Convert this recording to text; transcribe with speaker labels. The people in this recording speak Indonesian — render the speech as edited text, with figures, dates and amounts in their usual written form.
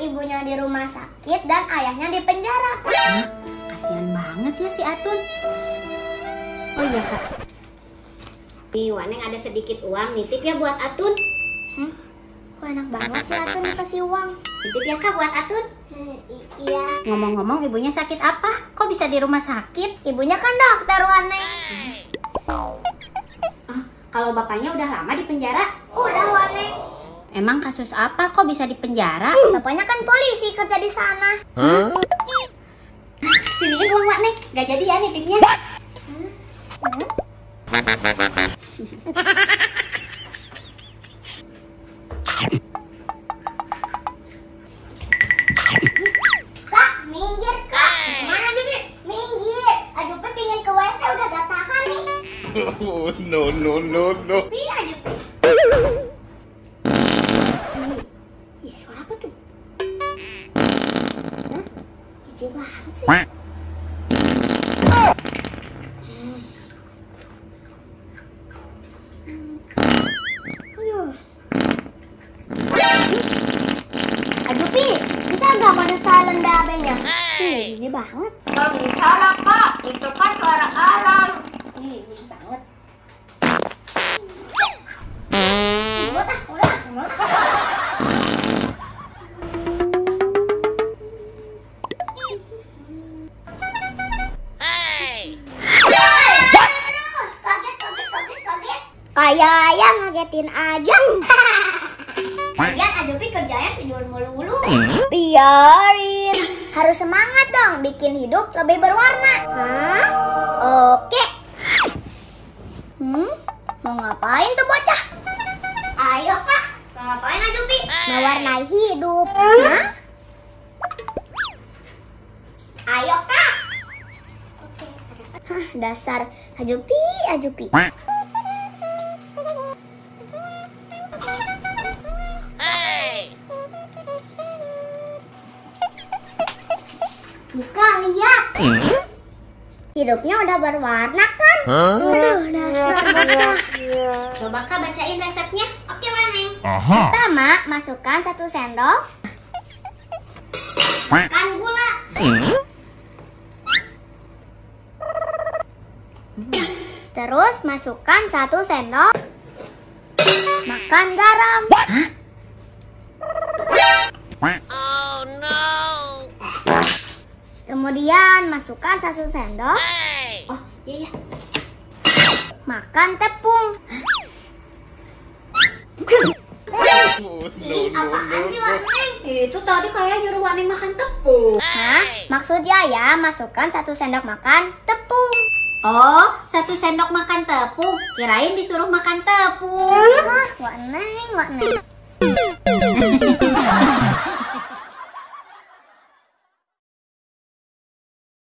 Speaker 1: ibunya di rumah sakit dan ayahnya di penjara.
Speaker 2: Hah? Kasian banget ya si Atun. Oh iya Kak. Nih Waneng ada sedikit uang, nitip ya buat Atun.
Speaker 1: Kok enak banget sih Atun dikasih uang.
Speaker 2: Nitip ya Kak buat Atun.
Speaker 1: Iya.
Speaker 2: Ngomong-ngomong ibunya sakit apa? Kok bisa di rumah sakit?
Speaker 1: Ibunya kan dokter Waneng.
Speaker 2: Kalau bapaknya udah lama di penjara?
Speaker 1: Udah Waneng.
Speaker 2: Emang kasus apa kok bisa di penjara?
Speaker 1: Bapaknya kan polisi kerja di sana.
Speaker 2: Siniin uang Waneng, gak jadi ya nitipnya.
Speaker 1: Kak, minggir Kak. Mana jadi? Minggir. Ajupi pingin ke WC udah gak tahan nih.
Speaker 3: Oh, no.
Speaker 1: Pi, Ajupi. Ih, suara apa tuh? Jijik banget sih. Aduh Pi, bisa nggak pada silent BAB-nya? Jijik banget.
Speaker 4: Gak bisa lah Kak, itu kan suara alam.
Speaker 1: Jijik banget. Udah. Kaget. Kayak yang ngagetin aja. Lagian Ajupi kerjanya tidur melulu. Biarin. Harus semangat dong, bikin hidup lebih berwarna. Hah? Oke. Mau ngapain tuh bocah? Ayo Kak, mau ngapain Ajupi? Mewarnai hidup. Hah? Ayo Kak. Hah, dasar Ajupi. Kak, lihat. Hidupnya udah berwarna kan? Aduh, dasar bocah.
Speaker 2: Coba Kak bacain resepnya.
Speaker 1: Oke, Waneng.
Speaker 3: Aha.
Speaker 1: Pertama, masukkan 1 sendok makan gula. Terus masukkan 1 sendok makan garam.
Speaker 3: Oh,
Speaker 1: Kemudian masukkan 1 sendok
Speaker 2: Oh iya.
Speaker 1: makan tepung. Ih, apaan sih Waneng?
Speaker 2: Itu tadi kayak nyuruh Waneng makan tepung.
Speaker 1: Hah? Maksudnya ya, masukkan 1 sendok makan tepung.
Speaker 2: Oh, 1 sendok makan tepung. Kirain disuruh makan tepung.
Speaker 1: Hah, Waneng.